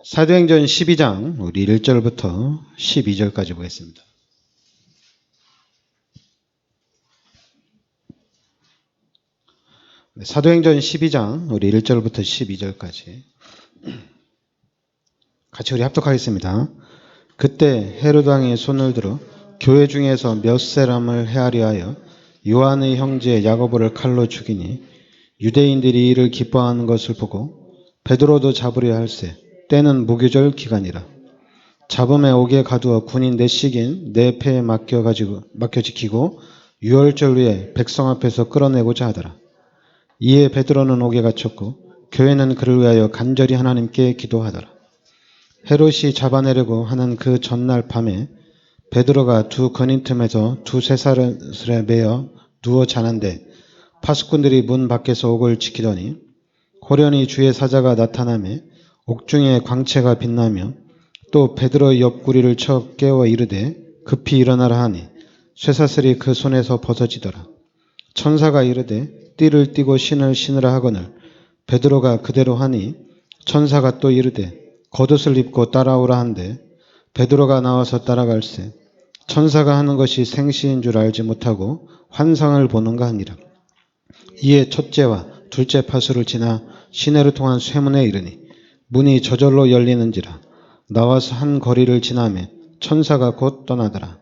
사도행전 12장 우리 1절부터 12절까지 보겠습니다. 사도행전 12장 우리 1절부터 12절까지 같이 우리 합독하겠습니다. 그때 헤로드 왕이 손을 들어 교회 중에서 몇 사람을 헤아려 하여 요한의 형제 야고보를 칼로 죽이니 유대인들이 이를 기뻐하는 것을 보고 베드로도 잡으려 할세. 때는 무교절 기간이라. 잡음에 옥에 가두어 군인 넷씩인 네 패에 맡겨 지키고 유월절 후에 백성 앞에서 끌어내고자 하더라. 이에 베드로는 옥에 갇혔고 교회는 그를 위하여 간절히 하나님께 기도하더라. 헤롯이 잡아내려고 하는 그 전날 밤에 베드로가 두 건인 틈에서 두 쇠사슬에 매어 누워 자는데 파수꾼들이 문 밖에서 옥을 지키더니 호련히 주의 사자가 나타나매 옥중에 광채가 빛나며 또 베드로의 옆구리를 쳐 깨워 이르되 급히 일어나라 하니 쇠사슬이 그 손에서 벗어지더라. 천사가 이르되 띠를 띠고 신을 신으라 하거늘 베드로가 그대로 하니 천사가 또 이르되 겉옷을 입고 따라오라 한데 베드로가 나와서 따라갈세. 천사가 하는 것이 생시인 줄 알지 못하고 환상을 보는가 하니라. 이에 첫째와 둘째 파수를 지나 시내를 통한 쇠문에 이르니 문이 저절로 열리는지라. 나와서 한 거리를 지나매 천사가 곧 떠나더라.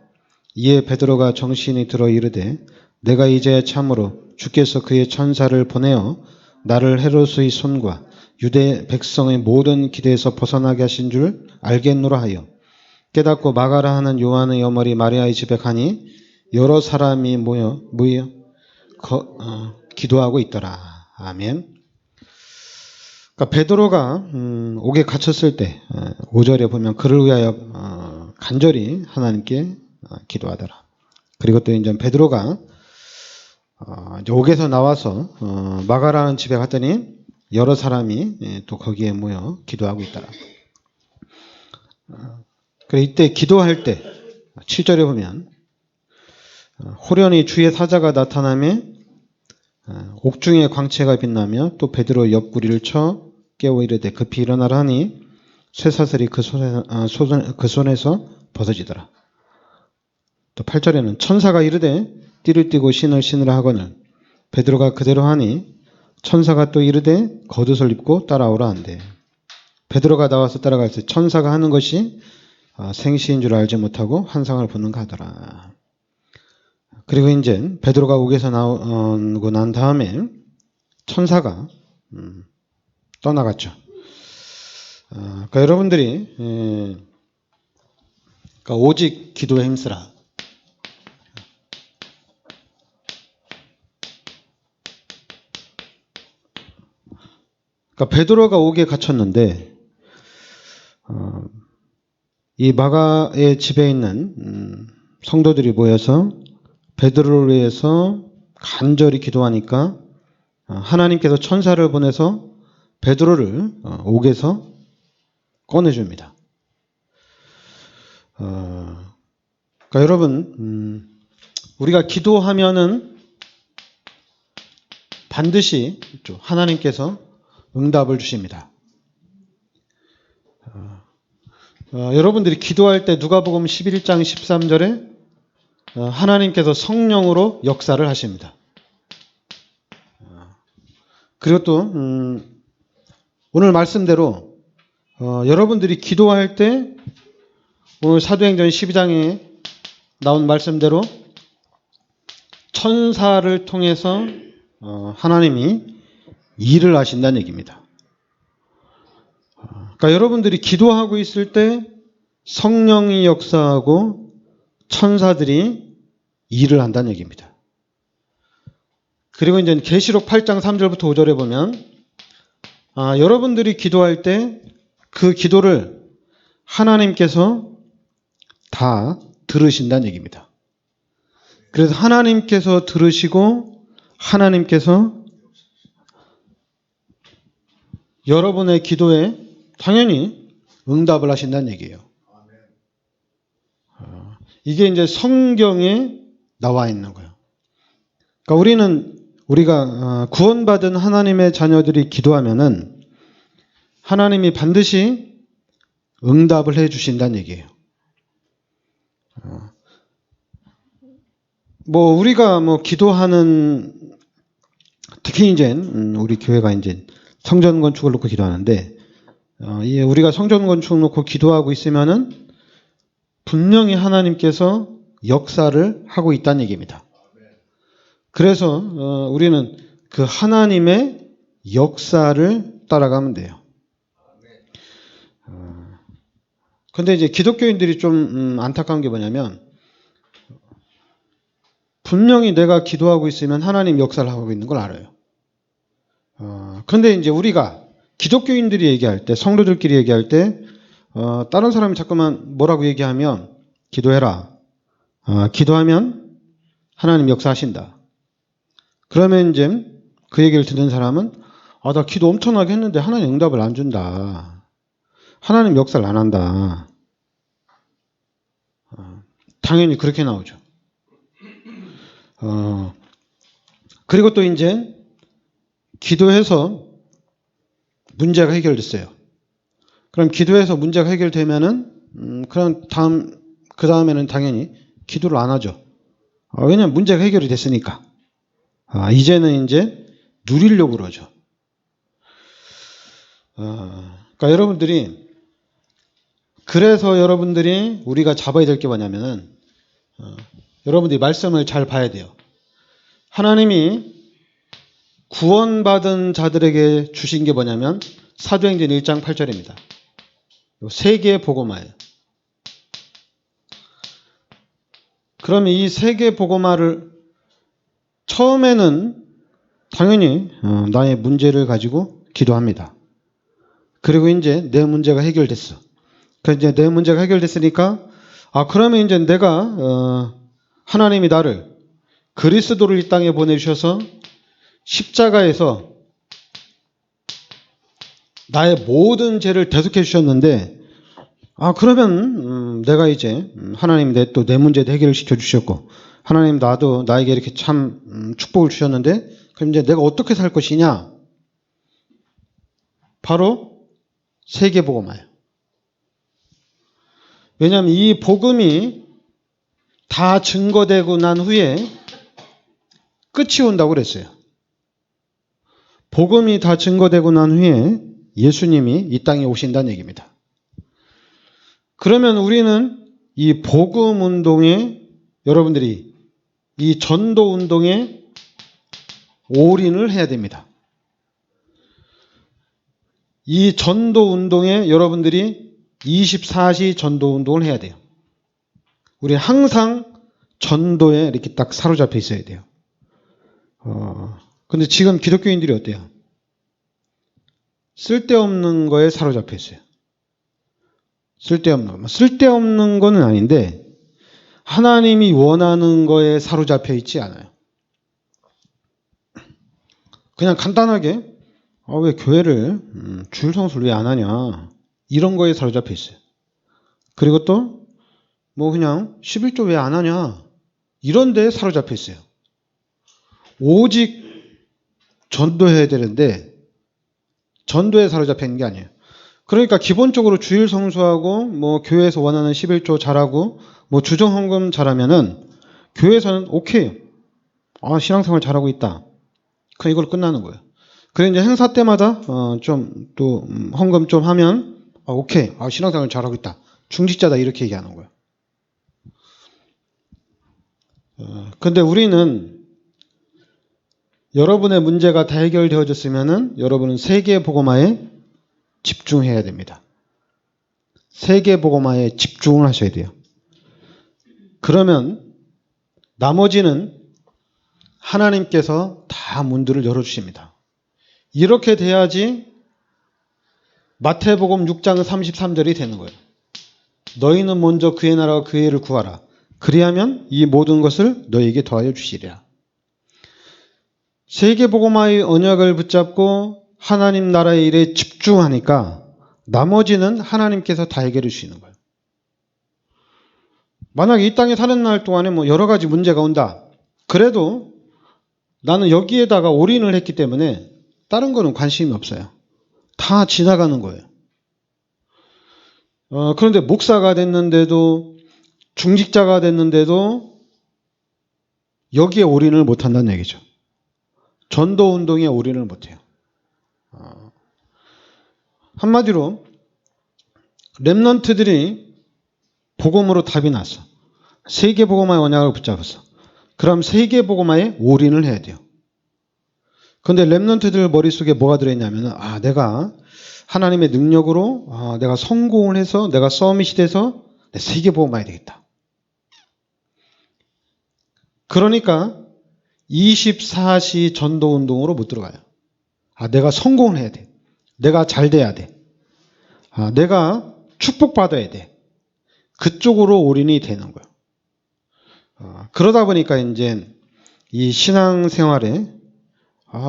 이에 베드로가 정신이 들어 이르되 내가 이제 참으로 주께서 그의 천사를 보내어 나를 헤롯의 손과 유대 백성의 모든 기대에서 벗어나게 하신 줄 알겠노라 하여 깨닫고 마가라 하는 요한의 어머니 마리아의 집에 가니 여러 사람이 모여 기도하고 있더라. 아멘. 그러니까 베드로가 옥에 갇혔을 때 5절에 보면 그를 위하여 간절히 하나님께 기도하더라. 그리고 또 이제 베드로가 이제 옥에서 나와서 마가라는 집에 갔더니 여러 사람이 또 거기에 모여 기도하고 있더라. 그래 이때 기도할 때 7절에 보면 호련히 주의 사자가 나타나며 옥중에 광채가 빛나며 또 베드로 옆구리를 쳐 깨워 이르되 급히 일어나라 하니 쇠사슬이 그 손에서 벗어지더라. 또 8절에는 천사가 이르되 띠를 띠고 신을 신으라 하거늘 베드로가 그대로 하니 천사가 또 이르되 겉옷을 입고 따라오라 한대. 베드로가 나와서 따라갈때 천사가 하는 것이 생시인 줄 알지 못하고 환상을 보는가 하더라. 그리고 이제 베드로가 옥에서 나오고 난 다음에 천사가 떠나갔죠. 그러니까 여러분들이 그러니까 오직 기도에 힘쓰라. 그러니까 베드로가 옥에 갇혔는데 이 마가의 집에 있는 성도들이 모여서 베드로를 위해서 간절히 기도하니까 하나님께서 천사를 보내서 베드로를 옥에서 꺼내줍니다. 그러니까 여러분 우리가 기도하면은 반드시 하나님께서 응답을 주십니다. 여러분들이 기도할 때 누가복음 11장 13절에 하나님께서 성령으로 역사를 하십니다. 그리고 또 오늘 말씀대로 여러분들이 기도할 때 오늘 사도행전 12장에 나온 말씀대로 천사를 통해서 하나님이 일을 하신다는 얘기입니다. 그러니까 여러분들이 기도하고 있을 때 성령이 역사하고 천사들이 일을 한다는 얘기입니다. 그리고 이제 계시록 8장 3절부터 5절에 보면 여러분들이 기도할 때 그 기도를 하나님께서 다 들으신다는 얘기입니다. 그래서 하나님께서 들으시고 하나님께서 여러분의 기도에 당연히 응답을 하신다는 얘기예요. 이게 이제 성경에 나와 있는 거예요. 그러니까 우리가 구원받은 하나님의 자녀들이 기도하면은 하나님이 반드시 응답을 해 주신다는 얘기예요. 우리가 기도하는, 특히 이제 우리 교회가 이제 성전 건축을 놓고 기도하는데, 우리가 성전 건축을 놓고 기도하고 있으면은 분명히 하나님께서 역사를 하고 있다는 얘기입니다. 그래서 우리는 그 하나님의 역사를 따라가면 돼요. 근데 이제 기독교인들이 좀 안타까운 게 뭐냐면, 분명히 내가 기도하고 있으면 하나님 역사를 하고 있는 걸 알아요. 그런데 이제 우리가 기독교인들이 얘기할 때, 성도들끼리 얘기할 때, 다른 사람이 자꾸만 뭐라고 얘기하면, 기도해라. 기도하면 하나님 역사하신다. 그러면 이제 그 얘기를 듣는 사람은, 나 기도 엄청나게 했는데 하나님 응답을 안 준다. 하나님 역사를 안 한다. 당연히 그렇게 나오죠. 그리고 또 이제 기도해서 문제가 해결됐어요. 그럼 기도해서 문제가 해결되면은 그럼 그 다음에는 당연히 기도를 안 하죠. 왜냐하면 문제가 해결이 됐으니까. 이제는 이제 누리려고 그러죠. 그러니까 그래서 여러분들이 우리가 잡아야 될 게 뭐냐면은 여러분들이 말씀을 잘 봐야 돼요. 하나님이 구원받은 자들에게 주신 게 뭐냐면 사도행전 1장 8절입니다. 세 개의 복음화예요. 그러면 이 세 개의 복음화를 처음에는 당연히 나의 문제를 가지고 기도합니다. 그리고 이제 내 문제가 해결됐어. 그래서 이제 내 문제가 해결됐으니까 그러면 이제 내가 하나님이 나를 그리스도를 이 땅에 보내주셔서 십자가에서 나의 모든 죄를 대속해 주셨는데 그러면 내가 이제 하나님 내 문제도 해결을 시켜 주셨고 하나님 나에게 이렇게 참 축복을 주셨는데 그럼 이제 내가 어떻게 살 것이냐? 바로 세계복음화예요. 왜냐하면 이 복음이 다 증거되고 난 후에 끝이 온다고 그랬어요. 복음이 다 증거되고 난 후에 예수님이 이 땅에 오신다는 얘기입니다. 그러면 우리는 이 복음 운동에 여러분들이 이 전도 운동에 올인을 해야 됩니다. 이 전도 운동에 여러분들이 24시 전도 운동을 해야 돼요. 우리는 항상 전도에 이렇게 딱 사로잡혀 있어야 돼요. 근데 지금 기독교인들이 어때요? 쓸데없는 거에 사로잡혀 있어요. 쓸데없는 거는 아닌데 하나님이 원하는 거에 사로잡혀 있지 않아요. 그냥 간단하게 왜 교회를 주일 성수를 왜 안 하냐 이런 거에 사로잡혀 있어요. 그리고 또 그냥 11조 왜 안 하냐 이런 데에 사로잡혀 있어요. 오직 전도해야 되는데 전도에 사로잡혀 있는 게 아니에요. 그러니까 기본적으로 주일 성수하고 교회에서 원하는 11조 잘하고 주정 헌금 잘하면은 교회에서는 오케이. 신앙생활 잘하고 있다. 그럼 이걸로 끝나는 거예요. 그래 이제 행사 때마다 좀 또 헌금 좀 하면 오케이. 신앙생활 잘하고 있다. 중직자다 이렇게 얘기하는 거예요. 근데 우리는 여러분의 문제가 다 해결되어졌으면은 여러분은 세계 복음화에 집중해야 됩니다. 세계 복음화에 집중을 하셔야 돼요. 그러면 나머지는 하나님께서 다 문들을 열어주십니다. 이렇게 돼야지 마태복음 6장 33절이 되는 거예요. 너희는 먼저 그의 나라와 그의 의를 구하라. 그리하면 이 모든 것을 너희에게 더하여 주시리라. 세계복음화의 언약을 붙잡고 하나님 나라의 일에 집중하니까 나머지는 하나님께서 다 해결해 주시는 거예요. 만약에 이 땅에 사는 날 동안에 여러 가지 문제가 온다. 그래도 나는 여기에다가 올인을 했기 때문에 다른 거는 관심이 없어요. 다 지나가는 거예요. 그런데 목사가 됐는데도, 중직자가 됐는데도 여기에 올인을 못한다는 얘기죠. 전도운동에 올인을 못해요. 한마디로 렘넌트들이 복음으로 답이 났어. 세계복음화의 언약을 붙잡았어. 그럼 세계복음화에 올인을 해야 돼요. 그런데 렘넌트들 머릿속에 뭐가 들어있냐면, 내가 하나님의 능력으로 내가 성공을 해서 내가 서밋이 돼서 세계복음화해야 되겠다. 그러니까 24시 전도운동으로 못 들어가요. 내가 성공을 해야 돼. 내가 잘 돼야 돼. 내가 축복받아야 돼. 그쪽으로 올인이 되는 거예요. 그러다 보니까 이제 이 신앙생활에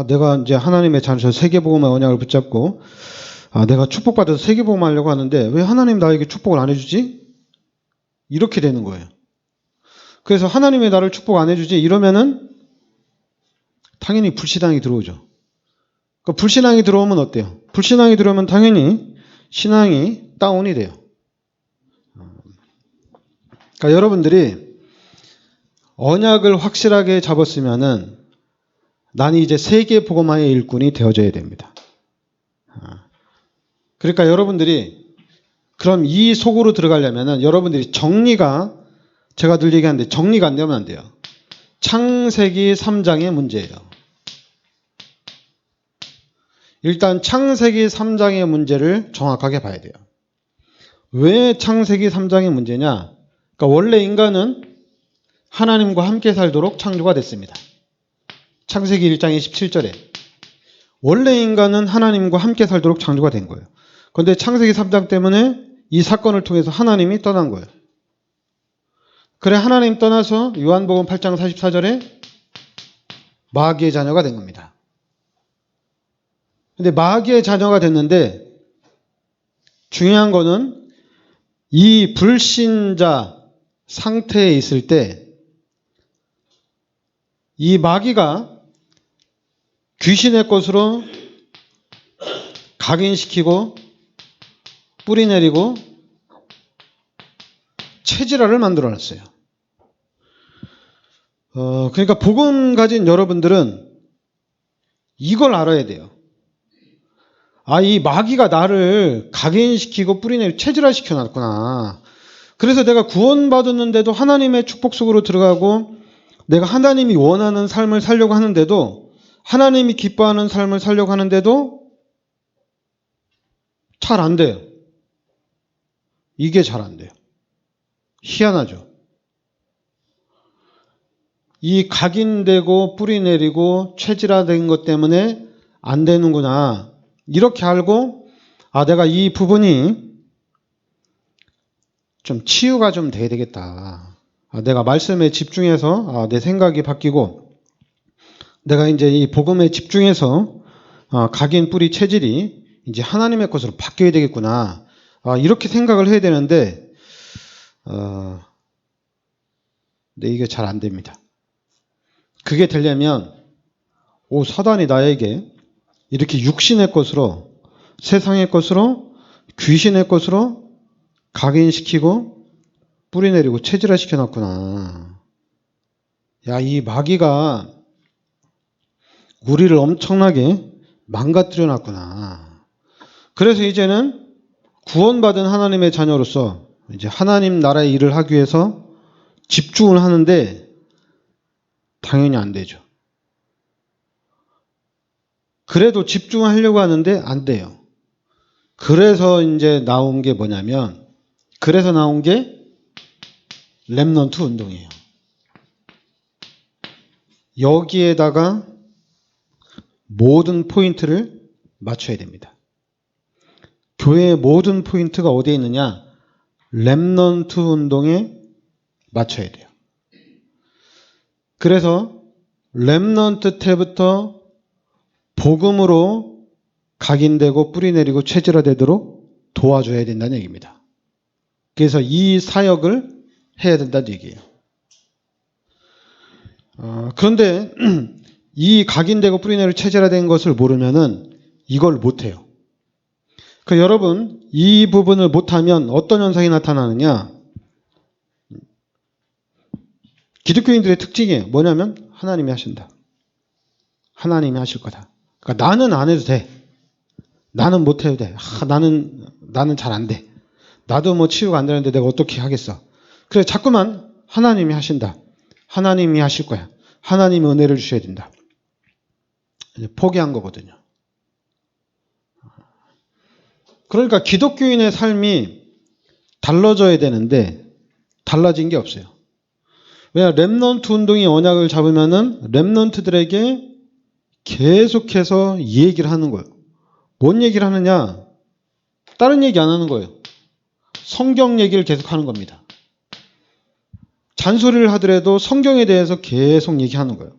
내가 이제 하나님의 자녀 세계복음의 언약을 붙잡고 내가 축복받아서 세계복음 하려고 하는데 왜 하나님 나에게 축복을 안 해주지? 이렇게 되는 거예요. 그래서 하나님이 나를 축복 안 해주지 이러면은 당연히 불신앙이 들어오죠. 그러니까 불신앙이 들어오면 어때요? 불신앙이 들어오면 당연히 신앙이 다운이 돼요. 그러니까 여러분들이 언약을 확실하게 잡았으면은 나는 이제 세계복음화의 일꾼이 되어져야 됩니다. 그러니까 여러분들이 그럼 이 속으로 들어가려면은 여러분들이 정리가 제가 늘 얘기하는데 정리가 안 되면 안 돼요. 창세기 3장의 문제예요. 일단 창세기 3장의 문제를 정확하게 봐야 돼요. 왜 창세기 3장의 문제냐? 그러니까 원래 인간은 하나님과 함께 살도록 창조가 됐습니다. 창세기 1장 27절에 원래 인간은 하나님과 함께 살도록 창조가 된 거예요. 그런데 창세기 3장 때문에 이 사건을 통해서 하나님이 떠난 거예요. 그래 하나님 떠나서 요한복음 8장 44절에 마귀의 자녀가 된 겁니다. 근데 마귀의 자녀가 됐는데 중요한 거는 이 불신자 상태에 있을 때 이 마귀가 귀신의 것으로 각인시키고 뿌리내리고 체질화를 만들어놨어요. 그러니까 복음 가진 여러분들은 이걸 알아야 돼요. 이 마귀가 나를 각인시키고 뿌리내리고 체질화 시켜놨구나. 그래서 내가 구원받았는데도 하나님의 축복 속으로 들어가고 내가 하나님이 원하는 삶을 살려고 하는데도 하나님이 기뻐하는 삶을 살려고 하는데도 잘 안 돼요. 이게 잘 안 돼요. 희한하죠. 이 각인되고 뿌리내리고 체질화된 것 때문에 안 되는구나. 이렇게 알고 내가 이 부분이 좀 치유가 좀 돼야 되겠다. 내가 말씀에 집중해서 내 생각이 바뀌고 내가 이제 이 복음에 집중해서 각인 뿌리 체질이 이제 하나님의 것으로 바뀌어야 되겠구나. 이렇게 생각을 해야 되는데 근데 이게 잘 안 됩니다. 그게 되려면 사단이 나에게 이렇게 육신의 것으로 세상의 것으로 귀신의 것으로 각인시키고 뿌리내리고 체질화 시켜놨구나. 이 마귀가 우리를 엄청나게 망가뜨려 놨구나. 그래서 이제는 구원받은 하나님의 자녀로서 이제 하나님 나라의 일을 하기 위해서 집중을 하는데 당연히 안 되죠. 그래도 집중하려고 하는데 안 돼요. 그래서 이제 나온 게 뭐냐면 그래서 나온 게 렘넌트 운동이에요. 여기에다가 모든 포인트를 맞춰야 됩니다. 교회의 모든 포인트가 어디에 있느냐? 렘넌트 운동에 맞춰야 돼요. 그래서 렘넌트 때부터 복음으로 각인되고 뿌리내리고 체질화되도록 도와줘야 된다는 얘기입니다. 그래서 이 사역을 해야 된다는 얘기예요. 그런데 이 각인되고 뿌리내리고 체질화된 것을 모르면은 이걸 못해요. 그 여러분, 이 부분을 못하면 어떤 현상이 나타나느냐? 기독교인들의 특징이 뭐냐면 하나님이 하신다. 하나님이 하실 거다. 그러니까 나는 안 해도 돼. 나는 못 해도 돼. 나는 잘 안 돼. 나도 뭐 치유가 안 되는데 내가 어떻게 하겠어. 그래 자꾸만 하나님이 하신다. 하나님이 하실 거야. 하나님이 은혜를 주셔야 된다. 포기한 거거든요. 그러니까 기독교인의 삶이 달라져야 되는데 달라진 게 없어요. 왜냐 렘넌트 운동이 언약을 잡으면은 렘넌트들에게 계속해서 이 얘기를 하는 거예요. 뭔 얘기를 하느냐? 다른 얘기 안 하는 거예요. 성경 얘기를 계속 하는 겁니다. 잔소리를 하더라도 성경에 대해서 계속 얘기하는 거예요.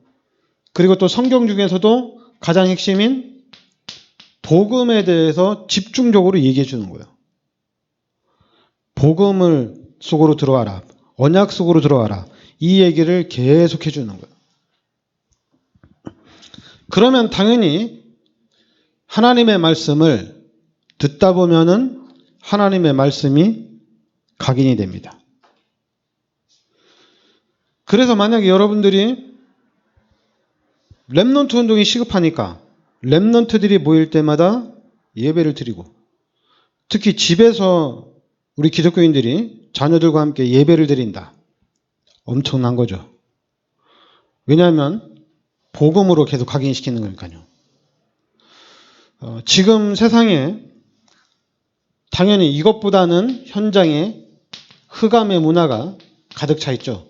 그리고 또 성경 중에서도 가장 핵심인 복음에 대해서 집중적으로 얘기해 주는 거예요. 복음을 속으로 들어와라. 언약 속으로 들어와라. 이 얘기를 계속 해주는 거예요. 그러면 당연히 하나님의 말씀을 듣다 보면은 하나님의 말씀이 각인이 됩니다. 그래서 만약에 여러분들이 렘넌트 운동이 시급하니까 렘넌트들이 모일 때마다 예배를 드리고 특히 집에서 우리 기독교인들이 자녀들과 함께 예배를 드린다. 엄청난 거죠. 왜냐하면 복음으로 계속 각인시키는 거니까요. 지금 세상에 당연히 이것보다는 현장에 흑암의 문화가 가득 차 있죠.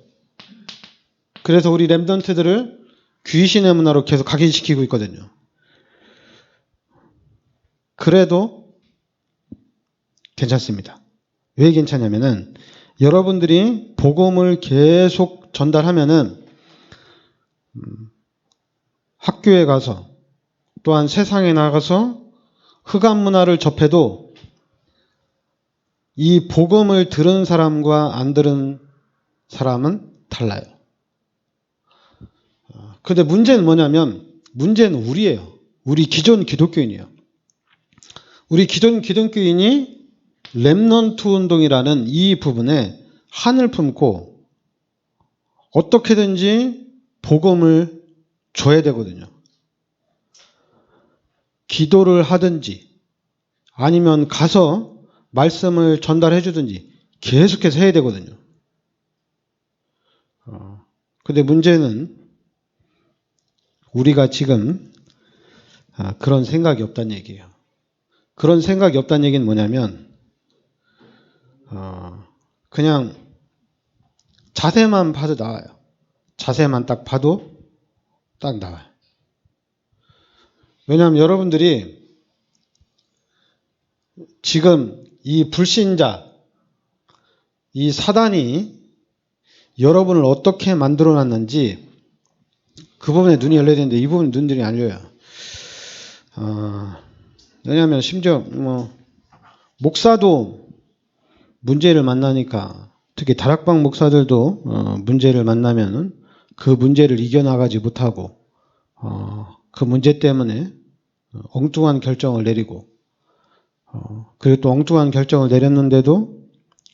그래서 우리 렘넌트들을 귀신의 문화로 계속 각인시키고 있거든요. 그래도 괜찮습니다. 왜 괜찮냐면은 여러분들이 복음을 계속 전달하면은 학교에 가서 또한 세상에 나가서 흑암 문화를 접해도 이 복음을 들은 사람과 안 들은 사람은 달라요. 그런데 문제는 뭐냐면 문제는 우리예요. 우리 기존 기독교인이에요. 우리 기존 기독교인이 렘넌트 운동이라는 이 부분에 한을 품고 어떻게든지 복음을 줘야 되거든요. 기도를 하든지 아니면 가서 말씀을 전달해 주든지 계속해서 해야 되거든요. 근데 문제는 우리가 지금 그런 생각이 없다는 얘기예요. 그런 생각이 없다는 얘기는 뭐냐면 그냥 자세만 봐도 나와요. 자세만 딱 봐도 딱 나와요. 왜냐하면 여러분들이 지금 이 불신자, 이 사단이 여러분을 어떻게 만들어 놨는지 그 부분에 눈이 열려야 되는데 이 부분에 눈들이 안 열려요. 왜냐하면 심지어 목사도 문제를 만나니까 특히 다락방 목사들도 문제를 만나면은 그 문제를 이겨나가지 못하고 그 문제 때문에 엉뚱한 결정을 내리고 그리고 또 엉뚱한 결정을 내렸는데도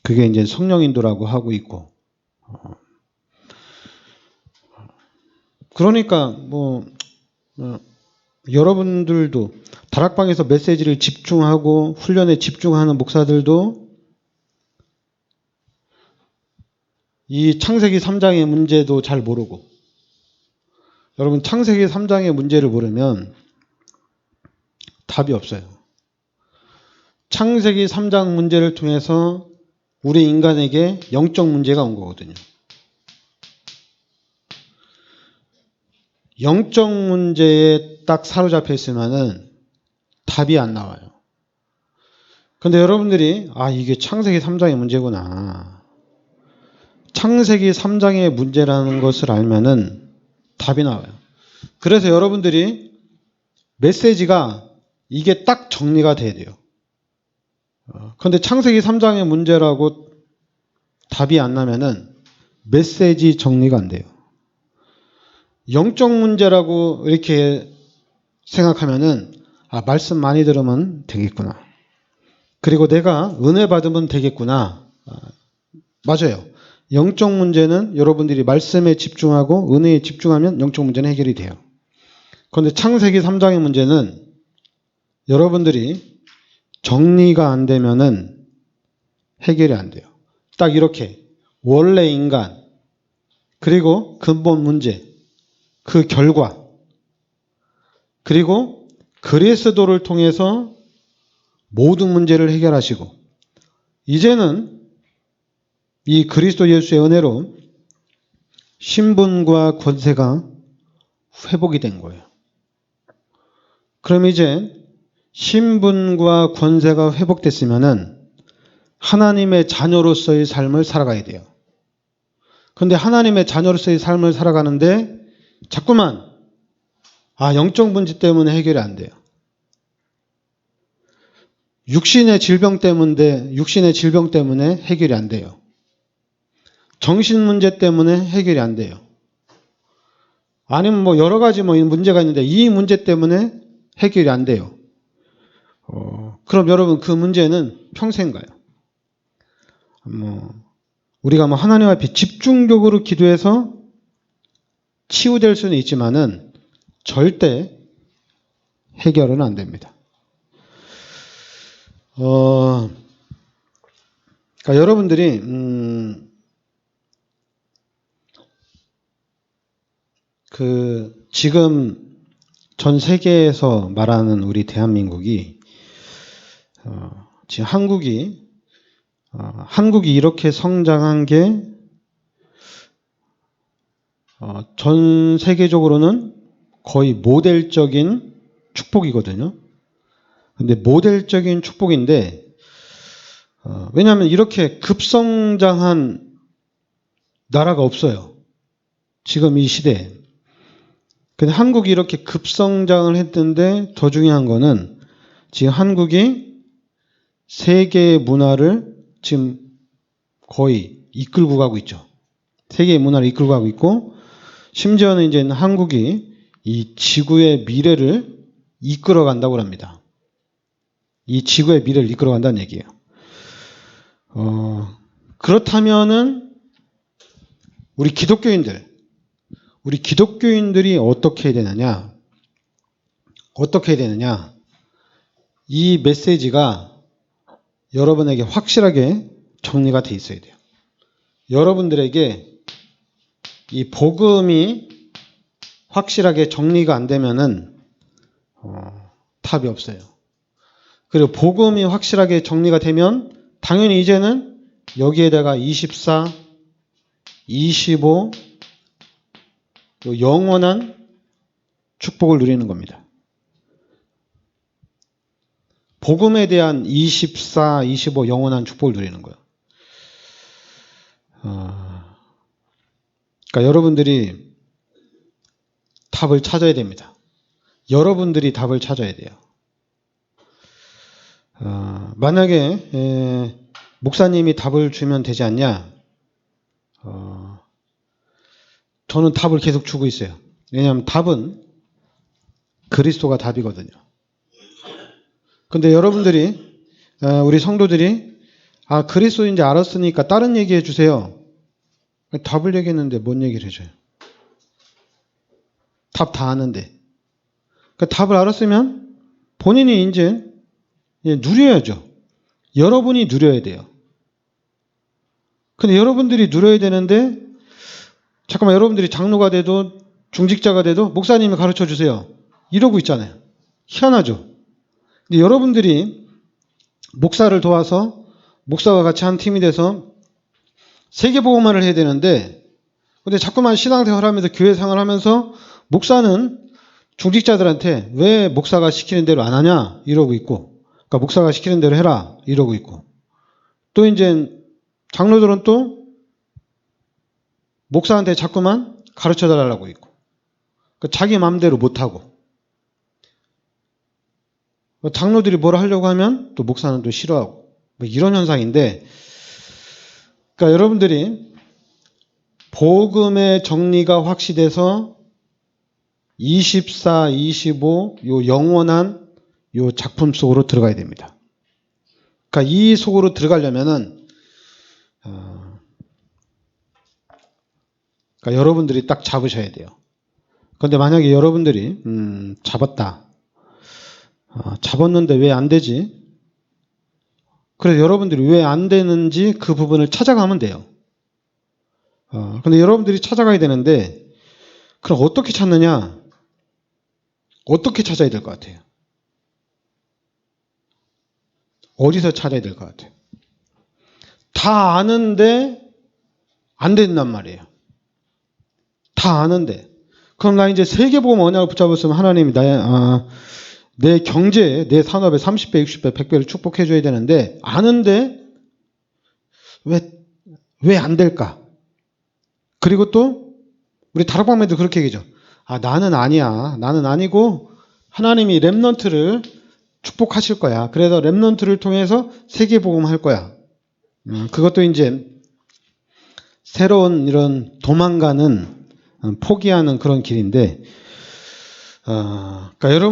그게 이제 성령 인도라고 하고 있고 그러니까 여러분들도 다락방에서 메시지를 집중하고 훈련에 집중하는 목사들도 이 창세기 3장의 문제도 잘 모르고 여러분 창세기 3장의 문제를 모르면 답이 없어요. 창세기 3장 문제를 통해서 우리 인간에게 영적 문제가 온 거거든요. 영적 문제에 딱 사로잡혀 있으면은 답이 안 나와요. 그런데 여러분들이 이게 창세기 3장의 문제구나. 창세기 3장의 문제라는 것을 알면은 답이 나와요. 그래서 여러분들이 메시지가 이게 딱 정리가 돼야 돼요. 그런데 창세기 3장의 문제라고 답이 안 나면은 메시지 정리가 안 돼요. 영적 문제라고 이렇게 생각하면은 말씀 많이 들으면 되겠구나. 그리고 내가 은혜 받으면 되겠구나. 맞아요. 영적 문제는 여러분들이 말씀에 집중하고 은혜에 집중하면 영적 문제는 해결이 돼요. 그런데 창세기 3장의 문제는 여러분들이 정리가 안 되면은 해결이 안 돼요. 딱 이렇게 원래 인간, 그리고 근본 문제, 그 결과, 그리고 그리스도를 통해서 모든 문제를 해결하시고, 이제는 이 그리스도 예수의 은혜로 신분과 권세가 회복이 된 거예요. 그럼 이제 신분과 권세가 회복됐으면은 하나님의 자녀로서의 삶을 살아가야 돼요. 그런데 하나님의 자녀로서의 삶을 살아가는데 자꾸만 영적 문제 때문에 해결이 안 돼요. 육신의 질병 때문에 해결이 안 돼요. 정신 문제 때문에 해결이 안 돼요. 아니면 여러 가지 문제가 있는데 이 문제 때문에 해결이 안 돼요. 그럼 여러분 그 문제는 평생 가요. 우리가 하나님 앞에 집중적으로 기도해서 치유될 수는 있지만은 절대 해결은 안 됩니다. 그러니까 여러분들이 지금 전 세계에서 말하는 우리 대한민국이 지금 한국이 이렇게 성장한 게 전 세계적으로는 거의 모델적인 축복이거든요. 근데 모델적인 축복인데 왜냐하면 이렇게 급성장한 나라가 없어요. 지금 이 시대에. 근데 한국이 이렇게 급성장을 했는데 더 중요한 거는 지금 한국이 세계의 문화를 지금 거의 이끌고 가고 있죠. 세계의 문화를 이끌고 가고 있고 심지어는 이제 한국이 이 지구의 미래를 이끌어 간다고 합니다. 이 지구의 미래를 이끌어 간다는 얘기예요. 그렇다면은 우리 기독교인들이 어떻게 해야 되느냐? 이 메시지가 여러분에게 확실하게 정리가 돼 있어야 돼요. 여러분들에게 이 복음이 확실하게 정리가 안 되면은 답이 없어요. 그리고 복음이 확실하게 정리가 되면 당연히 이제는 여기에다가 24, 25 영원한 축복을 누리는 겁니다. 복음에 대한 24, 25 영원한 축복을 누리는 거예요. 그러니까 여러분들이 답을 찾아야 됩니다. 여러분들이 답을 찾아야 돼요. 만약에 목사님이 답을 주면 되지 않냐? 저는 답을 계속 주고 있어요. 왜냐하면 답은 그리스도가 답이거든요. 근데 여러분들이 우리 성도들이 그리스도인지 알았으니까 다른 얘기해 주세요. 답을 얘기했는데 뭔 얘기를 해줘요? 답 다 아는데. 그러니까 답을 알았으면 본인이 이제 누려야죠. 여러분이 누려야 돼요. 근데 여러분들이 누려야 되는데 잠깐만 여러분들이 장로가 돼도 중직자가 돼도 목사님이 가르쳐 주세요. 이러고 있잖아요. 희한하죠. 근데 여러분들이 목사를 도와서 목사와 같이 한 팀이 돼서 세계복음화를 해야 되는데 근데 자꾸만 신앙생활 하면서 교회 생활하면서 목사는 중직자들한테 왜 목사가 시키는 대로 안 하냐 이러고 있고 그러니까 목사가 시키는 대로 해라 이러고 있고 또 이제 장로들은 또 목사한테 자꾸만 가르쳐 달라고 있고 그러니까 자기 마음대로 못하고 장로들이 뭐라 하려고 하면 또 목사는 또 싫어하고 이런 현상인데 그러니까 여러분들이 복음의 정리가 확실해서 24, 25 요 영원한 요 작품 속으로 들어가야 됩니다. 그러니까 이 속으로 들어가려면은 그러니까 여러분들이 딱 잡으셔야 돼요. 그런데 만약에 여러분들이 잡았다. 잡았는데 왜 안 되지? 그래서 여러분들이 왜 안 되는지 그 부분을 찾아가면 돼요. 근데 여러분들이 찾아가야 되는데 그럼 어떻게 찾느냐? 어떻게 찾아야 될 것 같아요? 어디서 찾아야 될 것 같아요? 다 아는데 안 된단 말이에요. 다 아는데. 그럼 나 이제 세계보험 언약을 붙잡았으면 하나님이 내 경제에, 내 산업에 30배, 60배, 100배를 축복해 줘야 되는데 아는데 왜 안 될까? 그리고 또 우리 다락방매도 그렇게 얘기죠. 나는 아니야. 나는 아니고 하나님이 렘넌트를 축복하실 거야. 그래서 렘넌트를 통해서 세계복음 할 거야. 그것도 이제 새로운 이런 도망가는 포기하는 그런 길인데, 그러니까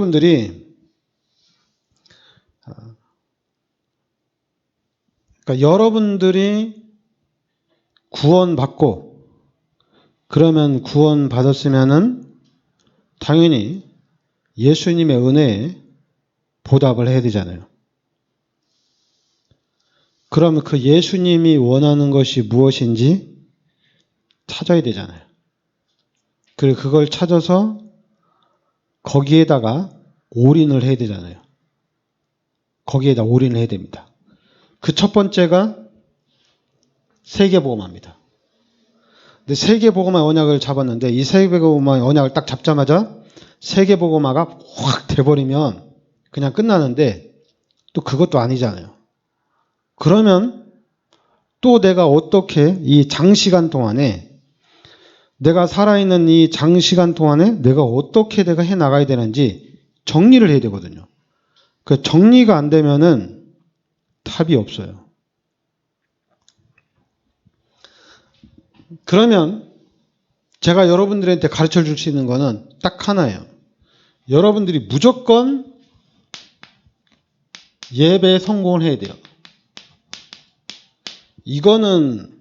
여러분들이 구원받고 그러면 구원받았으면은 당연히 예수님의 은혜에 보답을 해야 되잖아요. 그러면 그 예수님이 원하는 것이 무엇인지 찾아야 되잖아요. 그리고 그걸 찾아서 거기에다가 올인을 해야 되잖아요. 거기에다 올인을 해야 됩니다. 그 첫 번째가 세계복음화입니다. 근데 세계복음화 언약을 잡았는데 이 세계복음화 언약을 딱 잡자마자 세계복음화가 확 돼버리면 그냥 끝나는데 또 그것도 아니잖아요. 그러면 또 내가 어떻게 이 장시간 동안에 내가 살아있는 이 장시간 동안에 내가 어떻게 내가 해나가야 되는지 정리를 해야 되거든요. 그 정리가 안 되면은 답이 없어요. 그러면 제가 여러분들한테 가르쳐 줄 수 있는 거는 딱 하나예요. 여러분들이 무조건 예배에 성공을 해야 돼요. 이거는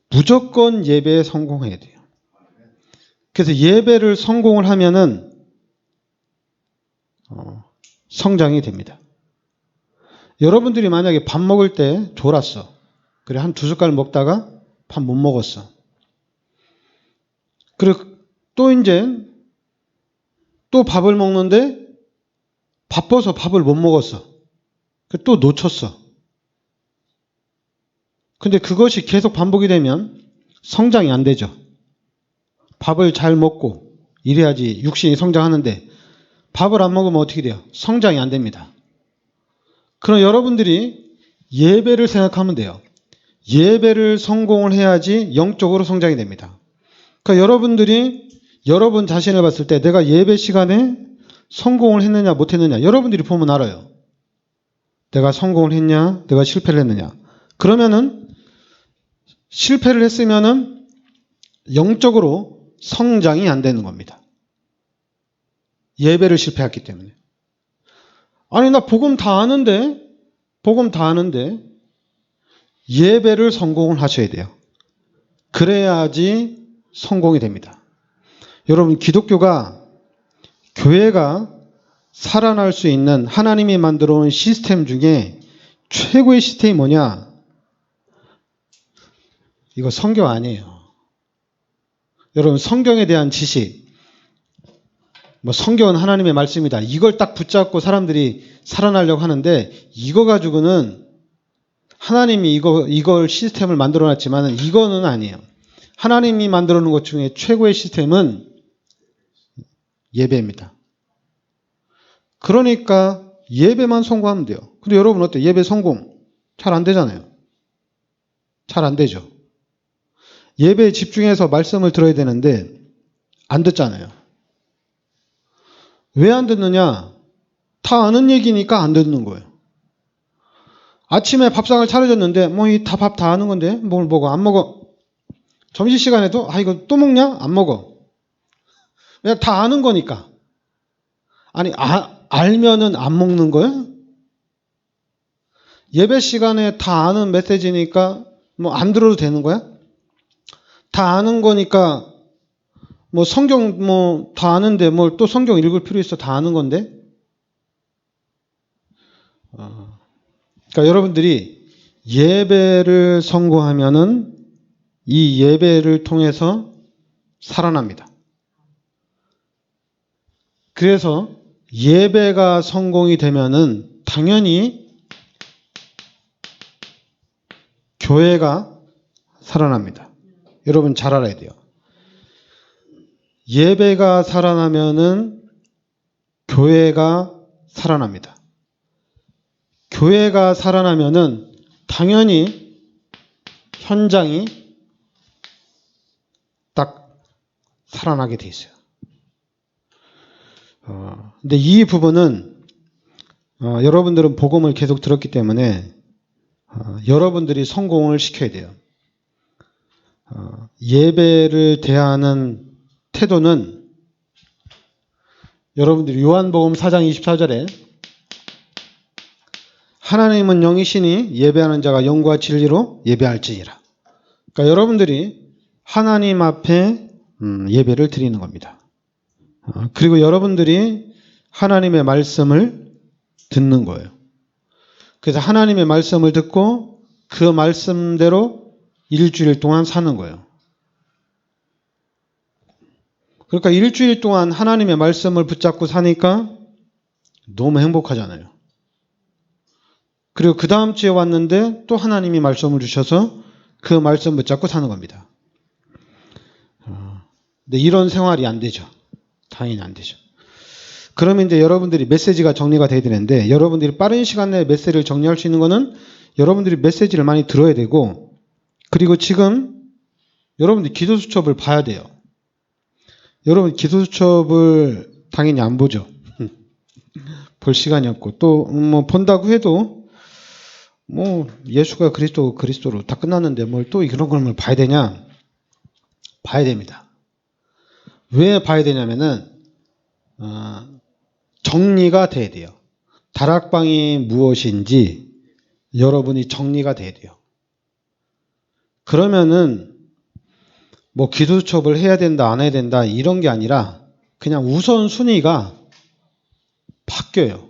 무조건 예배에 성공해야 돼요. 그래서 예배를 성공을 하면은 성장이 됩니다. 여러분들이 만약에 밥 먹을 때 졸았어. 그래 한 2숟갈 먹다가 밥 못 먹었어. 그리고 또 이제 또 밥을 먹는데 바빠서 밥을 못 먹었어. 또 놓쳤어. 근데 그것이 계속 반복이 되면 성장이 안 되죠. 밥을 잘 먹고 이래야지 육신이 성장하는데 밥을 안 먹으면 어떻게 돼요? 성장이 안 됩니다. 그럼 여러분들이 예배를 생각하면 돼요. 예배를 성공을 해야지 영적으로 성장이 됩니다. 그러니까 여러분들이 여러분 자신을 봤을 때 내가 예배 시간에 성공을 했느냐 못했느냐 여러분들이 보면 알아요. 내가 성공을 했냐 내가 실패를 했느냐. 그러면은 실패를 했으면은 영적으로 성장이 안 되는 겁니다. 예배를 실패했기 때문에. 아니 나 복음 다 아는데 예배를 성공을 하셔야 돼요. 그래야지 성공이 됩니다. 여러분 기독교가 교회가 살아날 수 있는 하나님이 만들어 온 시스템 중에 최고의 시스템이 뭐냐? 이거 성경 아니에요. 여러분 성경에 대한 지식 성경은 하나님의 말씀이다. 이걸 딱 붙잡고 사람들이 살아나려고 하는데 이거 가지고는 하나님이 이걸 시스템을 만들어 놨지만 이거는 아니에요. 하나님이 만들어 놓은 것 중에 최고의 시스템은 예배입니다. 그러니까 예배만 성공하면 돼요. 근데 여러분 어때요? 예배 성공 잘 안 되잖아요. 잘 안 되죠. 예배에 집중해서 말씀을 들어야 되는데 안 듣잖아요. 왜 안 듣느냐? 다 아는 얘기니까 안 듣는 거예요. 아침에 밥상을 차려줬는데 다 밥 다 아는 건데 뭘 먹어? 안 먹어. 점심시간에도 이거 또 먹냐? 안 먹어. 왜? 다 아는 거니까. 아니 알면은 안 먹는 거야? 예배 시간에 다 아는 메시지니까 뭐 안 들어도 되는 거야? 다 아는 거니까 뭐 성경 뭐 다 아는데 뭘 또 성경 읽을 필요 있어? 다 아는 건데? 그러니까 여러분들이 예배를 성공하면은 이 예배를 통해서 살아납니다. 그래서 예배가 성공이 되면은 당연히 교회가 살아납니다. 여러분 잘 알아야 돼요. 예배가 살아나면은 교회가 살아납니다. 교회가 살아나면은 당연히 현장이 딱 살아나게 돼 있어요. 근데 이 부분은 여러분들은 복음을 계속 들었기 때문에 여러분들이 성공을 시켜야 돼요. 예배를 대하는 태도는 여러분들이 요한복음 4장 24절에 하나님은 영이시니 예배하는 자가 영과 진리로 예배할지니라. 그러니까 여러분들이 하나님 앞에 예배를 드리는 겁니다. 그리고 여러분들이 하나님의 말씀을 듣는 거예요. 그래서 하나님의 말씀을 듣고 그 말씀대로 일주일 동안 사는 거예요. 그러니까 일주일 동안 하나님의 말씀을 붙잡고 사니까 너무 행복하잖아요. 그리고 그 다음 주에 왔는데 또 하나님이 말씀을 주셔서 그 말씀 붙잡고 사는 겁니다. 근데 이런 생활이 안 되죠. 당연히 안 되죠. 그러면 이제 여러분들이 메시지가 정리가 돼야 되는데 여러분들이 빠른 시간 내에 메시지를 정리할 수 있는 거는 여러분들이 메시지를 많이 들어야 되고 그리고 지금 여러분들이 기도수첩을 봐야 돼요. 여러분 기도수첩을 당연히 안 보죠. 볼 시간이 없고 또 뭐 본다고 해도 뭐 예수가 그리스도로 다 끝났는데 뭘 또 이런 걸 봐야 되냐? 봐야 됩니다. 왜 봐야 되냐면은 정리가 돼야 돼요. 다락방이 무엇인지 여러분이 정리가 돼야 돼요. 그러면은 뭐 기도수첩을 해야 된다 안 해야 된다 이런 게 아니라 그냥 우선순위가 바뀌어요.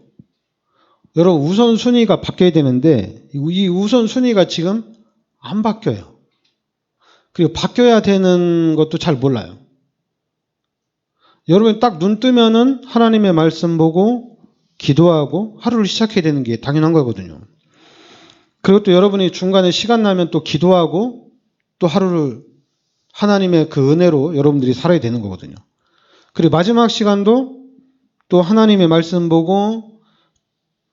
여러분 우선순위가 바뀌어야 되는데 이 우선순위가 지금 안 바뀌어요. 그리고 바뀌어야 되는 것도 잘 몰라요. 여러분 딱 눈 뜨면은 하나님의 말씀 보고 기도하고 하루를 시작해야 되는 게 당연한 거거든요. 그리고 또 여러분이 중간에 시간 나면 또 기도하고 또 하루를 하나님의 그 은혜로 여러분들이 살아야 되는 거거든요. 그리고 마지막 시간도 또 하나님의 말씀 보고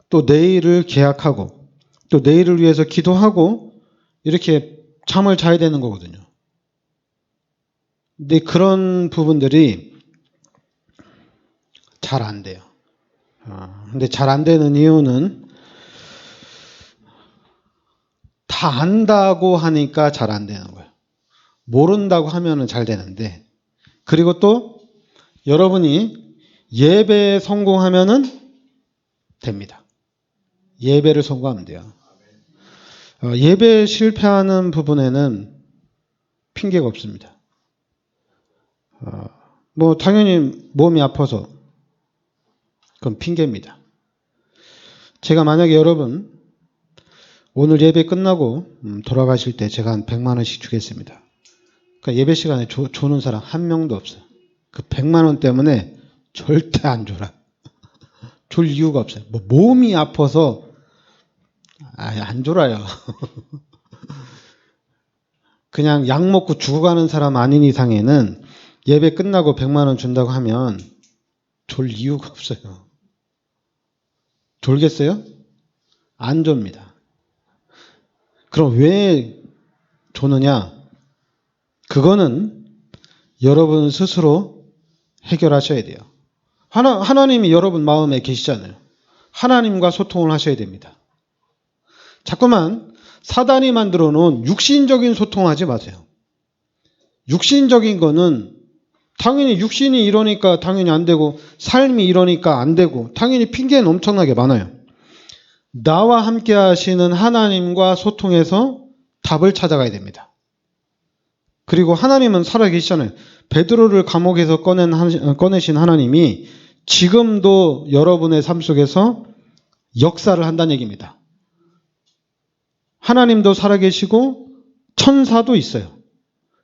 또 내일을 계약하고 또 내일을 위해서 기도하고 이렇게 잠을 자야 되는 거거든요. 근데 그런 부분들이 잘 안 돼요. 근데 잘 안 되는 이유는 다 안다고 하니까 잘 안 되는 거예요. 모른다고 하면은 잘 되는데 그리고 또 여러분이 예배에 성공하면은 됩니다. 예배를 성공하면 돼요. 예배에 실패하는 부분에는 핑계가 없습니다. 뭐 당연히 몸이 아파서 그건 핑계입니다. 제가 만약에 여러분 오늘 예배 끝나고 돌아가실 때 제가 한 100만 원씩 주겠습니다. 그러니까 예배 시간에 주는 사람 한 명도 없어요. 그 100만 원 때문에 절대 안 줘라. 줄 이유가 없어요. 뭐 몸이 아파서 안 졸아요. 그냥 약 먹고 죽어가는 사람 아닌 이상에는 예배 끝나고 100만 원 준다고 하면 졸 이유가 없어요. 졸겠어요? 안 줍니다. 그럼 왜 조느냐? 그거는 여러분 스스로 해결하셔야 돼요. 하나님이 여러분 마음에 계시잖아요. 하나님과 소통을 하셔야 됩니다. 자꾸만 사단이 만들어 놓은 육신적인 소통하지 마세요. 육신적인 거는 당연히 육신이 이러니까 당연히 안 되고 삶이 이러니까 안 되고 당연히 핑계는 엄청나게 많아요. 나와 함께 하시는 하나님과 소통해서 답을 찾아가야 됩니다. 그리고 하나님은 살아계시잖아요. 베드로를 감옥에서 꺼내신 하나님이 지금도 여러분의 삶 속에서 역사를 한다는 얘기입니다. 하나님도 살아계시고 천사도 있어요.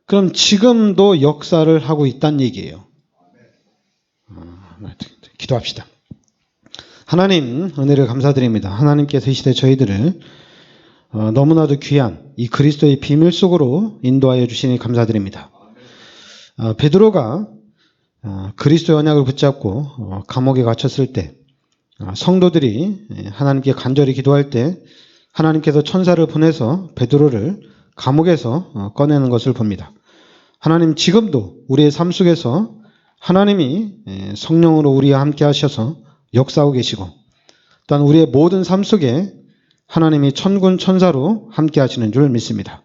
그럼 지금도 역사를 하고 있다는 얘기예요. 기도합시다. 하나님, 은혜를 감사드립니다. 하나님께서 이 시대 저희들을 너무나도 귀한 이 그리스도의 비밀 속으로 인도하여 주시니 감사드립니다. 베드로가 그리스도의 언약을 붙잡고 감옥에 갇혔을 때, 성도들이 하나님께 간절히 기도할 때 하나님께서 천사를 보내서 베드로를 감옥에서 꺼내는 것을 봅니다. 하나님, 지금도 우리의 삶 속에서 하나님이 성령으로 우리와 함께 하셔서 역사하고 계시고, 또한 우리의 모든 삶 속에 하나님이 천군 천사로 함께 하시는 줄 믿습니다.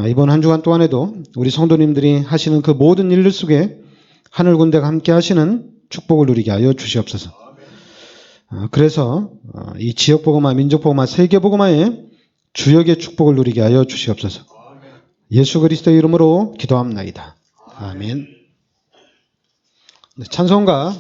이번 한 주간 동안에도 우리 성도님들이 하시는 그 모든 일들 속에 하늘 군대가 함께 하시는 축복을 누리게 하여 주시옵소서. 그래서 이 지역 복음화, 민족 복음화, 세계 복음화의 주역의 축복을 누리게 하여 주시옵소서. 예수 그리스도의 이름으로 기도합나이다. 아멘. 찬송가